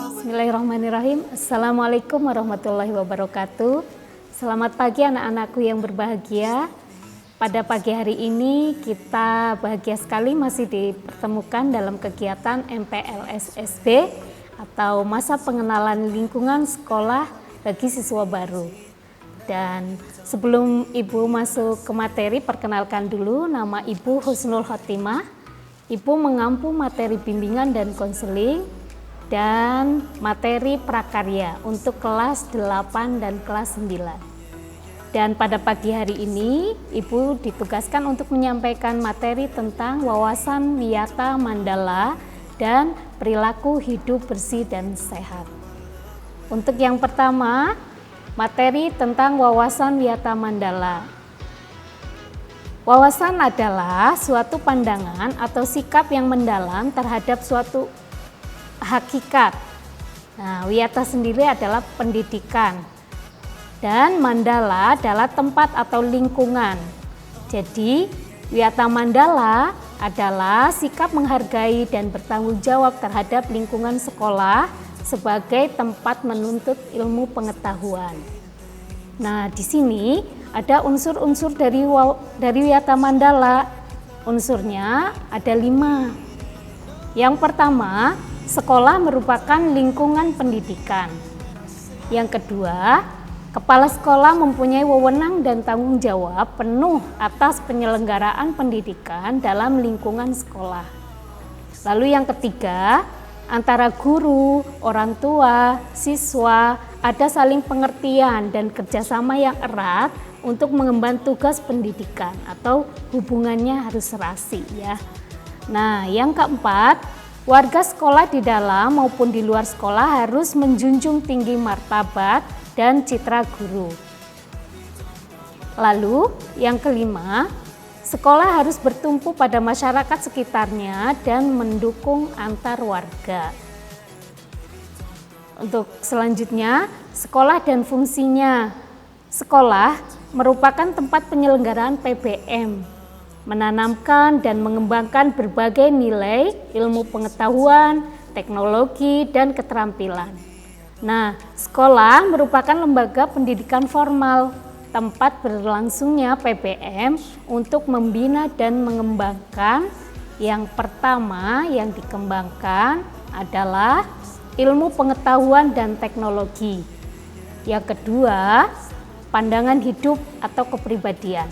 Bismillahirrahmanirrahim. Assalamualaikum warahmatullahi wabarakatuh. Selamat pagi anak-anakku yang berbahagia. Pada pagi hari ini kita bahagia sekali masih dipertemukan dalam kegiatan MPLS-SB atau masa pengenalan lingkungan sekolah bagi siswa baru. Dan sebelum Ibu masuk ke materi, perkenalkan dulu, nama Ibu Husnul Khotimah. Ibu mengampu materi bimbingan dan konseling dan materi prakarya untuk kelas 8 dan kelas 9. Dan pada pagi hari ini Ibu ditugaskan untuk menyampaikan materi tentang wawasan wiyata mandala dan perilaku hidup bersih dan sehat. Untuk yang pertama, materi tentang wawasan wiyata mandala. Wawasan adalah suatu pandangan atau sikap yang mendalam terhadap suatu hakikat. Nah, wiyata sendiri adalah pendidikan. Dan mandala adalah tempat atau lingkungan. Jadi, wiyata mandala adalah sikap menghargai dan bertanggung jawab terhadap lingkungan sekolah sebagai tempat menuntut ilmu pengetahuan. Nah, di sini ada unsur-unsur dari wiyata mandala. Unsurnya ada 5. Yang pertama, sekolah merupakan lingkungan pendidikan. Yang kedua, kepala sekolah mempunyai wewenang dan tanggung jawab penuh atas penyelenggaraan pendidikan dalam lingkungan sekolah. Lalu yang ketiga, antara guru, orang tua, siswa ada saling pengertian dan kerjasama yang erat untuk mengemban tugas pendidikan atau hubungannya harus serasi ya. Nah, yang keempat, warga sekolah di dalam maupun di luar sekolah harus menjunjung tinggi martabat dan citra guru. Lalu yang kelima, sekolah harus bertumpu pada masyarakat sekitarnya dan mendukung antar warga. Untuk selanjutnya, sekolah dan fungsinya. Sekolah merupakan tempat penyelenggaraan PBM, menanamkan dan mengembangkan berbagai nilai, ilmu pengetahuan, teknologi, dan keterampilan. Nah, sekolah merupakan lembaga pendidikan formal, tempat berlangsungnya PBM untuk membina dan mengembangkan. Yang pertama yang dikembangkan adalah ilmu pengetahuan dan teknologi. Yang kedua, pandangan hidup atau kepribadian.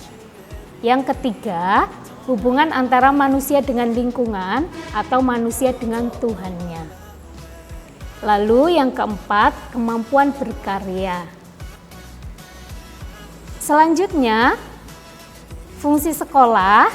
Yang ketiga, hubungan antara manusia dengan lingkungan atau manusia dengan Tuhannya. Lalu yang keempat, kemampuan berkarya. Selanjutnya, fungsi sekolah.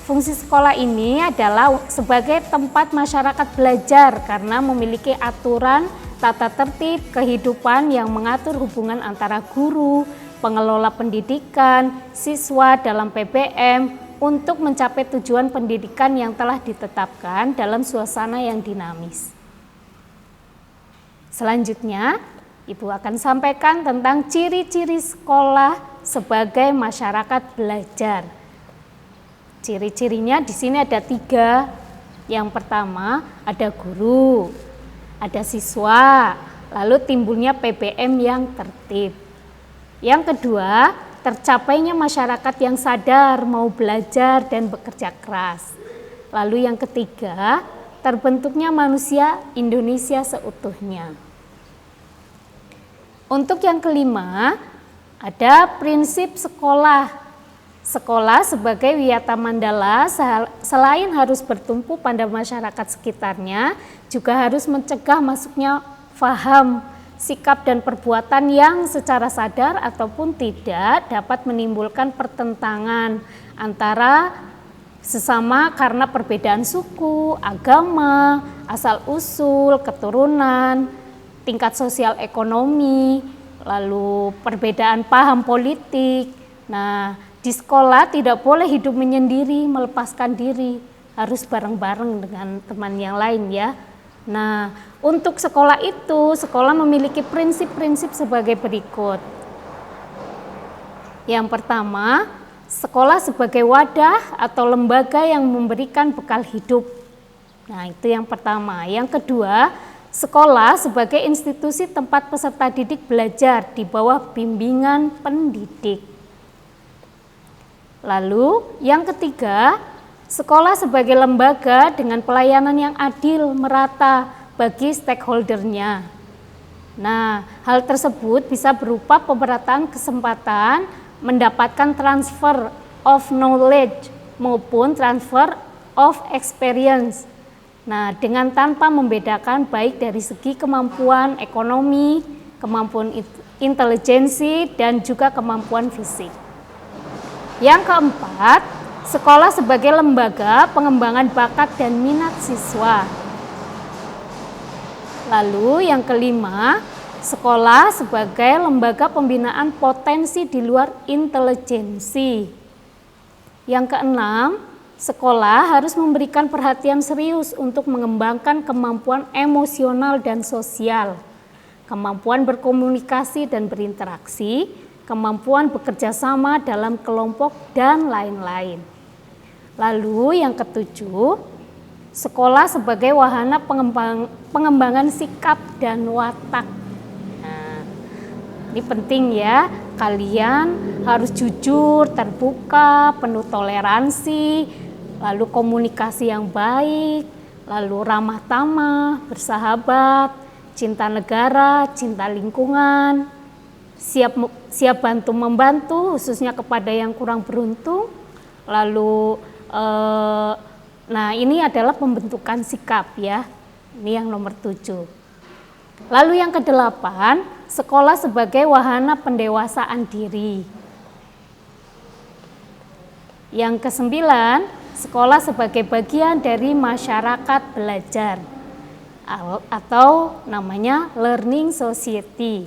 Fungsi sekolah ini adalah sebagai tempat masyarakat belajar karena memiliki aturan, tata tertib, kehidupan yang mengatur hubungan antara guru, pengelola pendidikan, siswa dalam PBM untuk mencapai tujuan pendidikan yang telah ditetapkan dalam suasana yang dinamis. Selanjutnya, Ibu akan sampaikan tentang ciri-ciri sekolah sebagai masyarakat belajar. Ciri-cirinya di sini ada 3. Yang pertama, ada guru, ada siswa, lalu timbulnya PBM yang tertib. Yang kedua, tercapainya masyarakat yang sadar mau belajar dan bekerja keras. Lalu yang ketiga, terbentuknya manusia Indonesia seutuhnya. Untuk yang kelima, ada prinsip sekolah. Sekolah sebagai wiyata mandala selain harus bertumpu pada masyarakat sekitarnya, juga harus mencegah masuknya faham, sikap dan perbuatan yang secara sadar ataupun tidak dapat menimbulkan pertentangan antara sesama karena perbedaan suku, agama, asal-usul, keturunan, tingkat sosial ekonomi, lalu perbedaan paham politik. Nah, di sekolah tidak boleh hidup menyendiri, melepaskan diri, harus bareng-bareng dengan teman yang lain ya. Nah, untuk sekolah itu, sekolah memiliki prinsip-prinsip sebagai berikut. Yang pertama, sekolah sebagai wadah atau lembaga yang memberikan bekal hidup. Nah, itu yang pertama. Yang kedua, sekolah sebagai institusi tempat peserta didik belajar di bawah bimbingan pendidik. Lalu, yang ketiga, sekolah sebagai lembaga dengan pelayanan yang adil, merata bagi stakeholdernya. Nah, hal tersebut bisa berupa pemerataan kesempatan, mendapatkan transfer of knowledge maupun transfer of experience. Nah, dengan tanpa membedakan baik dari segi kemampuan ekonomi, kemampuan intelijensi, dan juga kemampuan fisik. Yang keempat, sekolah sebagai lembaga pengembangan bakat dan minat siswa. Lalu yang kelima, sekolah sebagai lembaga pembinaan potensi di luar intelijensi. Yang keenam, sekolah harus memberikan perhatian serius untuk mengembangkan kemampuan emosional dan sosial, kemampuan berkomunikasi dan berinteraksi, kemampuan bekerja sama dalam kelompok, dan lain-lain. Lalu yang ketujuh, sekolah sebagai wahana pengembangan sikap dan watak. Nah, ini penting ya, kalian harus jujur, terbuka, penuh toleransi, lalu komunikasi yang baik, lalu ramah tamah, bersahabat, cinta negara, cinta lingkungan, siap bantu membantu, khususnya kepada yang kurang beruntung. Lalu nah, ini adalah pembentukan sikap ya. Ini yang nomor 7. Lalu yang kedelapan, sekolah sebagai wahana pendewasaan diri. Yang kesembilan, sekolah sebagai bagian dari masyarakat belajar atau namanya learning society.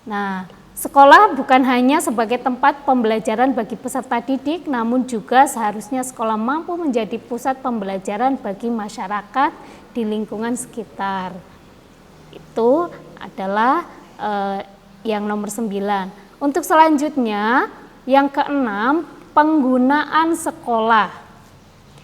Nah, sekolah bukan hanya sebagai tempat pembelajaran bagi peserta didik, namun juga seharusnya sekolah mampu menjadi pusat pembelajaran bagi masyarakat di lingkungan sekitar. Itu adalah yang nomor 9. Untuk selanjutnya, yang keenam, penggunaan sekolah.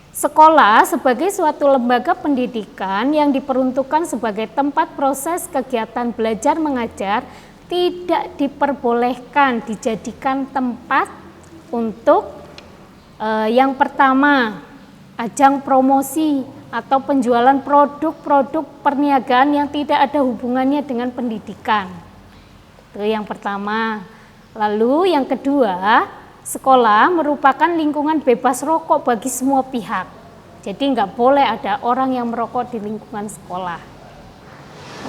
Sekolah sebagai suatu lembaga pendidikan yang diperuntukkan sebagai tempat proses kegiatan belajar mengajar tidak diperbolehkan dijadikan tempat untuk yang pertama, ajang promosi atau penjualan produk-produk perniagaan yang tidak ada hubungannya dengan pendidikan. Itu yang pertama. Lalu yang kedua, sekolah merupakan lingkungan bebas rokok bagi semua pihak. Jadi nggak boleh ada orang yang merokok di lingkungan sekolah.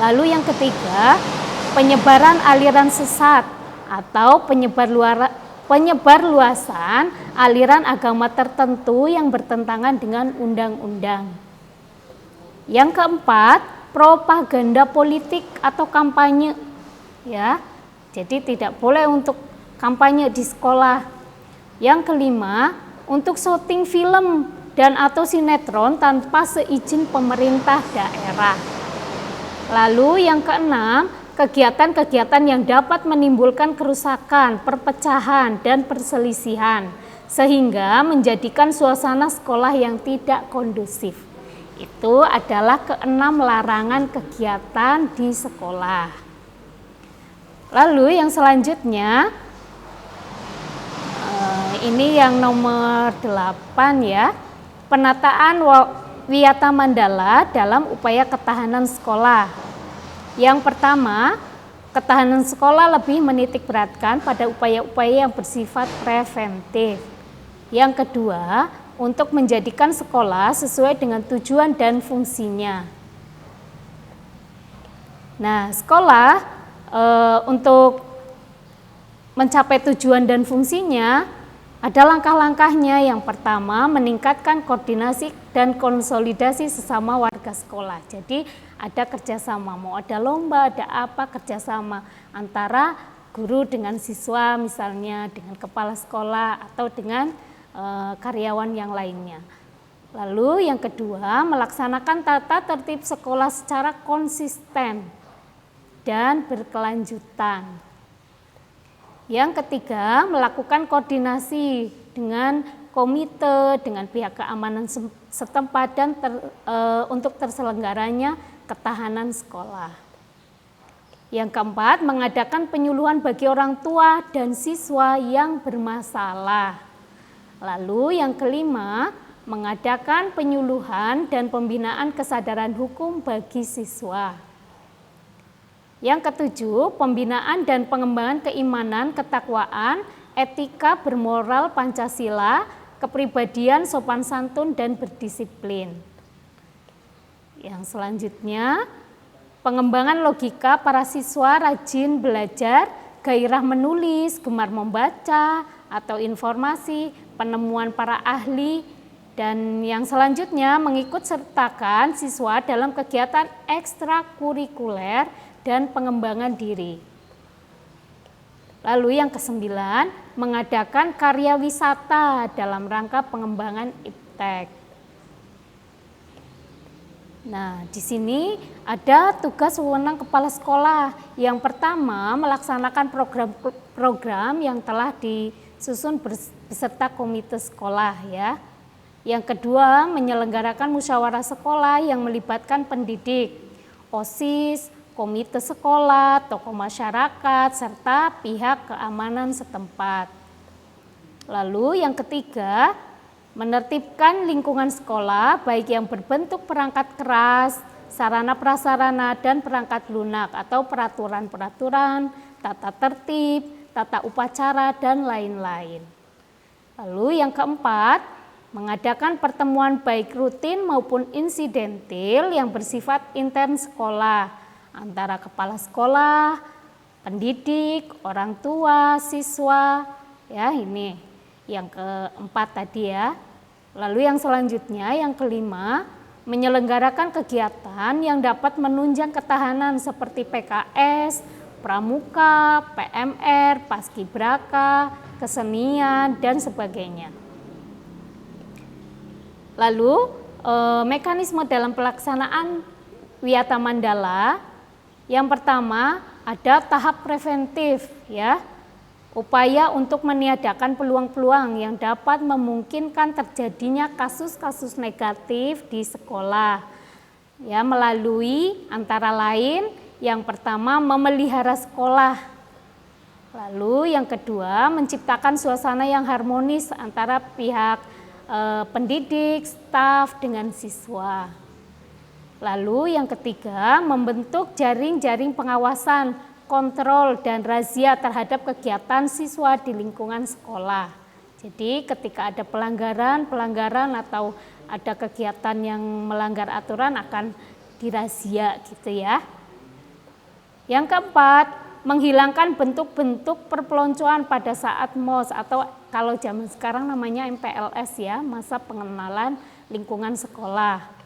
Lalu yang ketiga, penyebaran aliran sesat atau penyebar luasan aliran agama tertentu yang bertentangan dengan undang-undang. Yang keempat, propaganda politik atau kampanye. Ya, jadi tidak boleh untuk kampanye di sekolah. Yang kelima, untuk syuting film dan atau sinetron tanpa seizin pemerintah daerah. Lalu yang keenam, kegiatan-kegiatan yang dapat menimbulkan kerusakan, perpecahan, dan perselisihan, sehingga menjadikan suasana sekolah yang tidak kondusif. Itu adalah keenam larangan kegiatan di sekolah. Lalu yang selanjutnya, ini yang nomor 8 ya, penataan Wiyata Mandala dalam upaya ketahanan sekolah. Yang pertama, ketahanan sekolah lebih menitik beratkan pada upaya-upaya yang bersifat preventif. Yang kedua, untuk menjadikan sekolah sesuai dengan tujuan dan fungsinya. Nah, sekolah untuk mencapai tujuan dan fungsinya ada langkah-langkahnya. Yang pertama, meningkatkan koordinasi dan konsolidasi sesama warga sekolah. Jadi ada kerjasama, mau ada lomba, ada apa, kerjasama antara guru dengan siswa, misalnya dengan kepala sekolah atau dengan karyawan yang lainnya. Lalu yang kedua, melaksanakan tata tertib sekolah secara konsisten dan berkelanjutan. Yang ketiga, melakukan koordinasi dengan komite, dengan pihak keamanan setempat dan untuk terselenggaranya ketahanan sekolah. Yang keempat, mengadakan penyuluhan bagi orang tua dan siswa yang bermasalah. Lalu yang kelima, mengadakan penyuluhan dan pembinaan kesadaran hukum bagi siswa. Yang ketujuh, pembinaan dan pengembangan keimanan, ketakwaan, etika bermoral Pancasila, kepribadian sopan santun dan berdisiplin. Yang selanjutnya, pengembangan logika para siswa rajin belajar, gairah menulis, gemar membaca atau informasi, penemuan para ahli, dan yang selanjutnya mengikut sertakan siswa dalam kegiatan ekstrakurikuler dan pengembangan diri. Lalu yang kesembilan, mengadakan karya wisata dalam rangka pengembangan iptek. Nah, di sini ada tugas wewenang kepala sekolah. Yang pertama, melaksanakan program-program yang telah disusun beserta komite sekolah ya. Yang kedua, menyelenggarakan musyawarah sekolah yang melibatkan pendidik, OSIS, komite sekolah, tokoh masyarakat, serta pihak keamanan setempat. Lalu yang ketiga, menertibkan lingkungan sekolah baik yang berbentuk perangkat keras, sarana prasarana dan perangkat lunak atau peraturan-peraturan, tata tertib, tata upacara dan lain-lain. Lalu yang keempat, mengadakan pertemuan baik rutin maupun insidentil yang bersifat intern sekolah antara kepala sekolah, pendidik, orang tua, siswa, ya ini yang keempat tadi ya. Lalu yang selanjutnya yang kelima, menyelenggarakan kegiatan yang dapat menunjang ketahanan seperti PKS, pramuka, PMR, paskibraka, kesenian dan sebagainya. Lalu mekanisme dalam pelaksanaan Wiyata Mandala. Yang pertama ada tahap preventif ya, upaya untuk meniadakan peluang-peluang yang dapat memungkinkan terjadinya kasus-kasus negatif di sekolah ya, melalui antara lain yang pertama memelihara sekolah, lalu yang kedua menciptakan suasana yang harmonis antara pihak pendidik, staf dengan siswa. Lalu yang ketiga, membentuk jaring-jaring pengawasan, kontrol dan razia terhadap kegiatan siswa di lingkungan sekolah. Jadi ketika ada pelanggaran atau ada kegiatan yang melanggar aturan akan dirazia gitu ya. Yang keempat, menghilangkan bentuk-bentuk perpeloncoan pada saat MOS atau kalau zaman sekarang namanya MPLS ya, masa pengenalan lingkungan sekolah.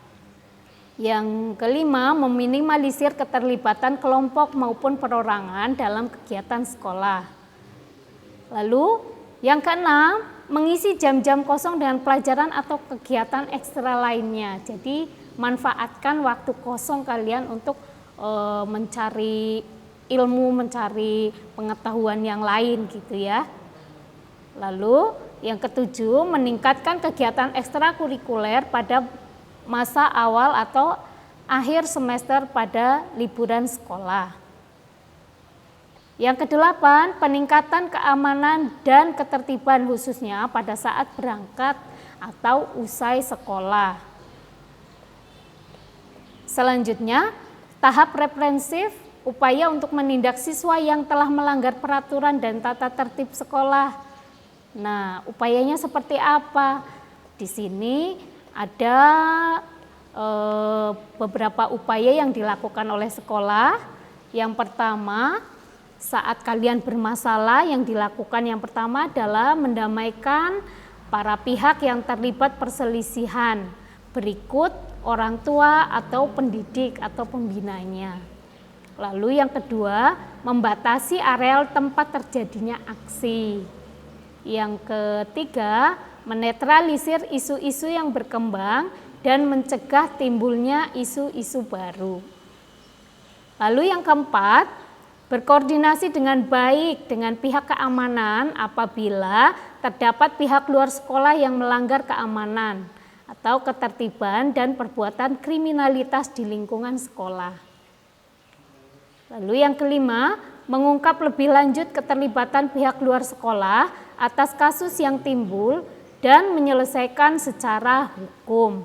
Yang kelima, meminimalisir keterlibatan kelompok maupun perorangan dalam kegiatan sekolah. Lalu yang keenam, mengisi jam-jam kosong dengan pelajaran atau kegiatan ekstra lainnya. Jadi manfaatkan waktu kosong kalian untuk mencari ilmu, mencari pengetahuan yang lain gitu ya. Lalu yang ketujuh, meningkatkan kegiatan ekstrakurikuler pada masa awal atau akhir semester pada liburan sekolah. Yang kedelapan, peningkatan keamanan dan ketertiban khususnya pada saat berangkat atau usai sekolah. Selanjutnya, tahap reprensif, upaya untuk menindak siswa yang telah melanggar peraturan dan tata tertib sekolah. Nah, upayanya seperti apa? Di sini ada beberapa upaya yang dilakukan oleh sekolah. Yang pertama, saat kalian bermasalah yang dilakukan yang pertama adalah mendamaikan para pihak yang terlibat perselisihan. Berikut orang tua atau pendidik atau pembinanya. Lalu yang kedua, membatasi areal tempat terjadinya aksi. Yang ketiga, menetralisir isu-isu yang berkembang dan mencegah timbulnya isu-isu baru. Lalu yang keempat, berkoordinasi dengan baik dengan pihak keamanan apabila terdapat pihak luar sekolah yang melanggar keamanan atau ketertiban dan perbuatan kriminalitas di lingkungan sekolah. Lalu yang kelima, mengungkap lebih lanjut keterlibatan pihak luar sekolah atas kasus yang timbul dan menyelesaikan secara hukum.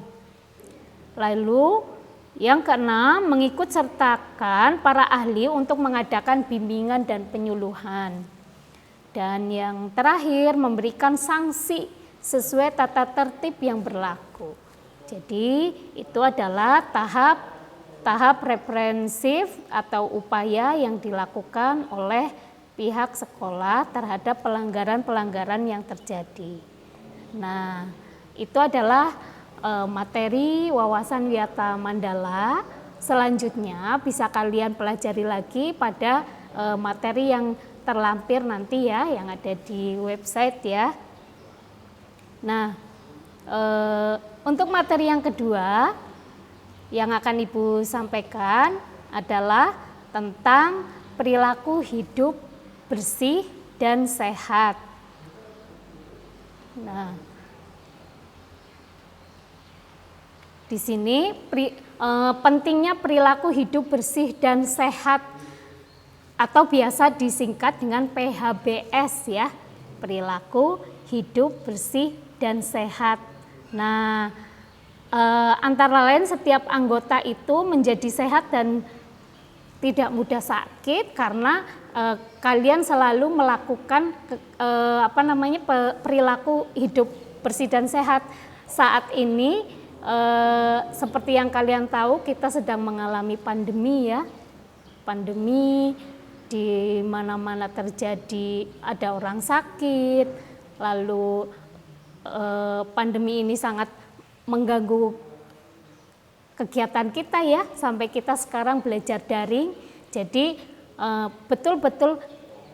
Lalu yang keenam, mengikut sertakan para ahli untuk mengadakan bimbingan dan penyuluhan. Dan yang terakhir, memberikan sanksi sesuai tata tertib yang berlaku. Jadi itu adalah tahap reprensif atau upaya yang dilakukan oleh pihak sekolah terhadap pelanggaran-pelanggaran yang terjadi. Nah, itu adalah materi wawasan Wiyata Mandala. Selanjutnya bisa kalian pelajari lagi pada materi yang terlampir nanti ya, yang ada di website ya. Nah, untuk materi yang kedua yang akan Ibu sampaikan adalah tentang perilaku hidup bersih dan sehat. Nah, di sini pentingnya perilaku hidup bersih dan sehat atau biasa disingkat dengan PHBS ya, perilaku hidup bersih dan sehat. Nah, antara lain setiap anggota itu menjadi sehat dan tidak mudah sakit karena kalian selalu melakukan perilaku hidup bersih dan sehat. Saat ini seperti yang kalian tahu, kita sedang mengalami pandemi ya. Pandemi di mana-mana terjadi, ada orang sakit. Lalu pandemi ini sangat mengganggu kegiatan kita ya, sampai kita sekarang belajar daring. Jadi betul-betul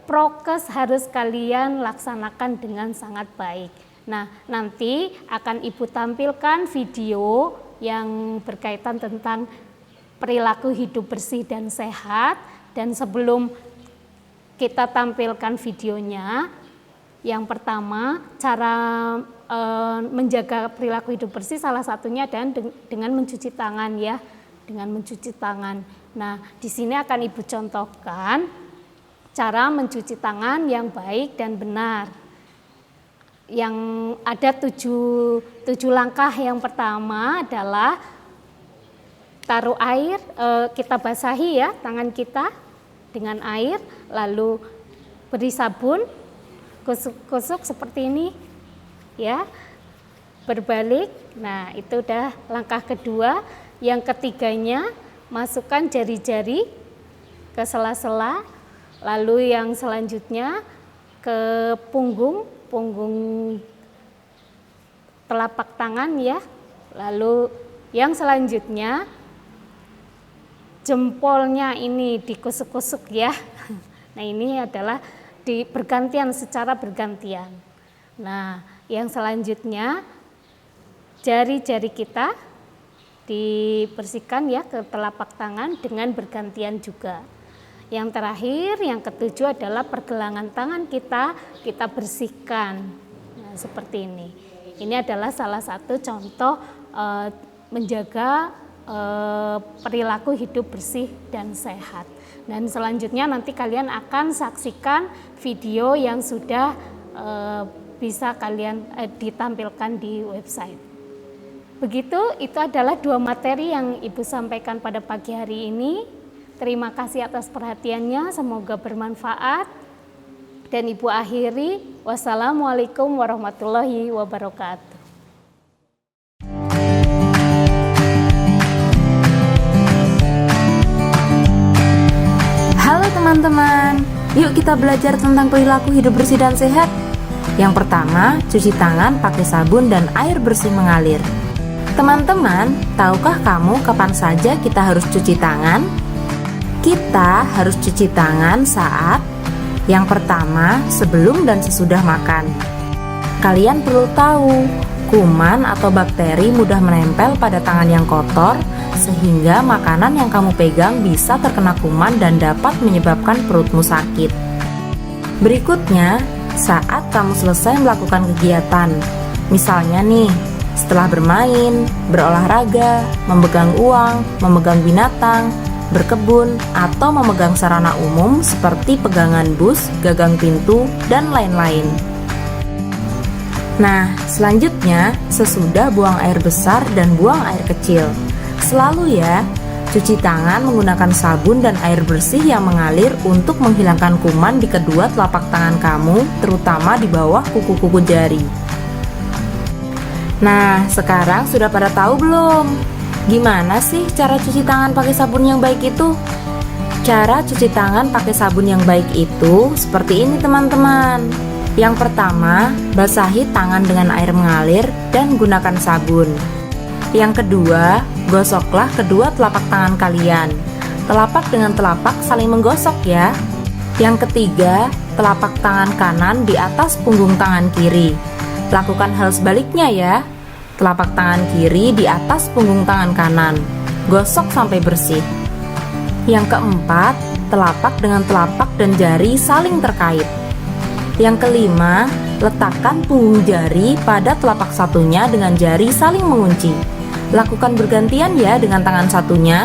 prokes harus kalian laksanakan dengan sangat baik. Nah, nanti akan Ibu tampilkan video yang berkaitan tentang perilaku hidup bersih dan sehat. Dan sebelum kita tampilkan videonya, yang pertama, cara menjaga perilaku hidup bersih salah satunya dan dengan mencuci tangan ya, dengan mencuci tangan. Nah, di sini akan Ibu contohkan cara mencuci tangan yang baik dan benar. Yang ada tujuh langkah. Yang pertama adalah taruh air, kita basahi ya tangan kita dengan air, lalu beri sabun, kusuk seperti ini ya, berbalik. Nah, itu udah langkah kedua. Yang ketiganya, masukkan jari-jari ke sela-sela, lalu yang selanjutnya ke punggung telapak tangan ya, lalu yang selanjutnya jempolnya ini dikusuk-kusuk ya. Nah, ini adalah bergantian, secara bergantian. Nah, yang selanjutnya jari-jari kita dibersihkan ya ke telapak tangan dengan bergantian juga. Yang terakhir, yang ketujuh adalah pergelangan tangan kita bersihkan. Nah, seperti ini. Ini adalah salah satu contoh menjaga perilaku hidup bersih dan sehat. Dan selanjutnya nanti kalian akan saksikan video yang sudah bisa kalian ditampilkan di website. Begitu, itu adalah 2 materi yang Ibu sampaikan pada pagi hari ini. Terima kasih atas perhatiannya, semoga bermanfaat. Dan Ibu akhiri, wassalamualaikum warahmatullahi wabarakatuh. Halo teman-teman, yuk kita belajar tentang perilaku hidup bersih dan sehat. Yang pertama, cuci tangan pakai sabun dan air bersih mengalir. Teman-teman, tahukah kamu kapan saja kita harus cuci tangan? Kita harus cuci tangan saat yang pertama, sebelum dan sesudah makan. Kalian perlu tahu, kuman atau bakteri mudah menempel pada tangan yang kotor, sehingga makanan yang kamu pegang bisa terkena kuman dan dapat menyebabkan perutmu sakit. Berikutnya, saat kamu selesai melakukan kegiatan, misalnya nih, setelah bermain, berolahraga, memegang uang, memegang binatang, berkebun, atau memegang sarana umum seperti pegangan bus, gagang pintu, dan lain-lain. Nah, selanjutnya sesudah buang air besar dan buang air kecil, selalu ya, cuci tangan menggunakan sabun dan air bersih yang mengalir untuk menghilangkan kuman di kedua telapak tangan kamu, terutama di bawah kuku-kuku jari. Nah, sekarang sudah pada tahu belum? Gimana sih cara cuci tangan pakai sabun yang baik itu? Cara cuci tangan pakai sabun yang baik itu seperti ini teman-teman. Yang pertama, basahi tangan dengan air mengalir dan gunakan sabun. Yang kedua, gosoklah kedua telapak tangan kalian. Telapak dengan telapak saling menggosok ya. Yang ketiga, telapak tangan kanan di atas punggung tangan kiri. Lakukan hal sebaliknya ya. Telapak tangan kiri di atas punggung tangan kanan. Gosok sampai bersih. Yang keempat, telapak dengan telapak dan jari saling terkait. Yang kelima, letakkan punggung jari pada telapak satunya dengan jari saling mengunci. Lakukan bergantian ya dengan tangan satunya.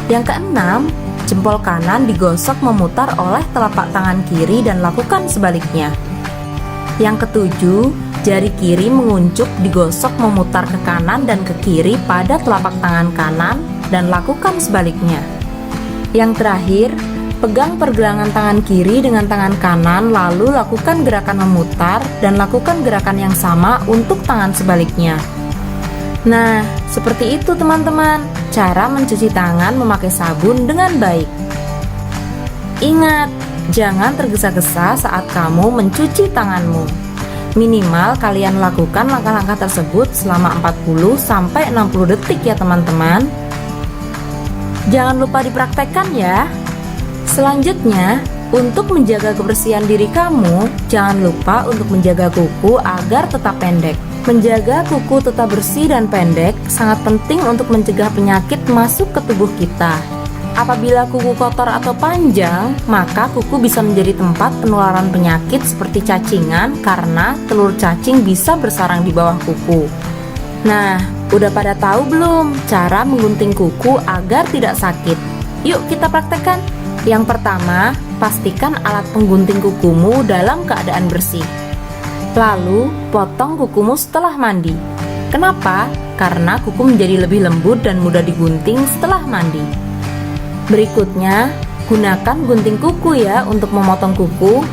Yang keenam, jempol kanan digosok memutar oleh telapak tangan kiri dan lakukan sebaliknya. Yang ketujuh, jari kiri menguncup digosok memutar ke kanan dan ke kiri pada telapak tangan kanan dan lakukan sebaliknya. Yang terakhir, pegang pergelangan tangan kiri dengan tangan kanan lalu lakukan gerakan memutar dan lakukan gerakan yang sama untuk tangan sebaliknya. Nah, seperti itu teman-teman, cara mencuci tangan memakai sabun dengan baik. Ingat, jangan tergesa-gesa saat kamu mencuci tanganmu. Minimal kalian lakukan langkah-langkah tersebut selama 40-60 detik ya teman-teman. Jangan lupa dipraktekkan ya. Selanjutnya, untuk menjaga kebersihan diri kamu, jangan lupa untuk menjaga kuku agar tetap pendek. Menjaga kuku tetap bersih dan pendek sangat penting untuk mencegah penyakit masuk ke tubuh kita. Apabila kuku kotor atau panjang, maka kuku bisa menjadi tempat penularan penyakit seperti cacingan karena telur cacing bisa bersarang di bawah kuku. Nah, udah pada tahu belum cara menggunting kuku agar tidak sakit? Yuk kita praktekkan. Yang pertama, pastikan alat penggunting kukumu dalam keadaan bersih. Lalu, potong kukumu setelah mandi. Kenapa? Karena kuku menjadi lebih lembut dan mudah digunting setelah mandi. Berikutnya, gunakan gunting kuku ya untuk memotong kuku.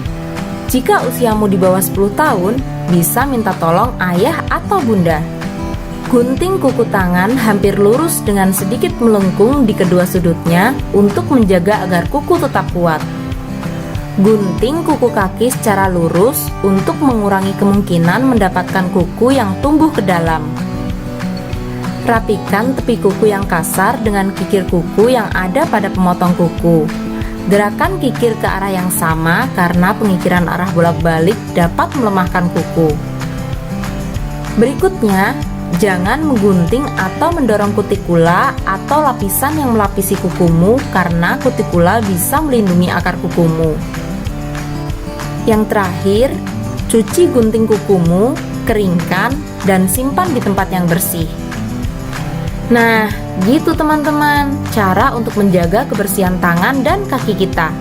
Jika usiamu di bawah 10 tahun, bisa minta tolong ayah atau bunda. Gunting kuku tangan hampir lurus dengan sedikit melengkung di kedua sudutnya untuk menjaga agar kuku tetap kuat. Gunting kuku kaki secara lurus untuk mengurangi kemungkinan mendapatkan kuku yang tumbuh ke dalam. Rapikan tepi kuku yang kasar dengan kikir kuku yang ada pada pemotong kuku. Gerakan kikir ke arah yang sama karena pengikiran arah bolak-balik dapat melemahkan kuku. Berikutnya, jangan menggunting atau mendorong kutikula atau lapisan yang melapisi kukumu karena kutikula bisa melindungi akar kukumu. Yang terakhir, cuci gunting kukumu, keringkan, dan simpan di tempat yang bersih. Nah, gitu teman-teman, cara untuk menjaga kebersihan tangan dan kaki kita.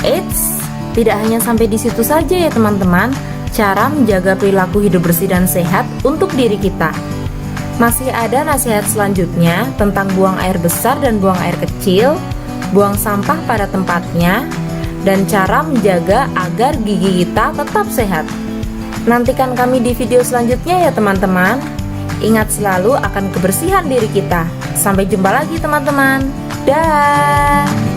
Eits, tidak hanya sampai di situ saja ya teman-teman. Cara menjaga perilaku hidup bersih dan sehat untuk diri kita. Masih ada nasihat selanjutnya tentang buang air besar dan buang air kecil, buang sampah pada tempatnya, dan cara menjaga agar gigi kita tetap sehat. Nantikan kami di video selanjutnya ya teman-teman. Ingat selalu akan kebersihan diri kita. Sampai jumpa lagi teman-teman. Dah.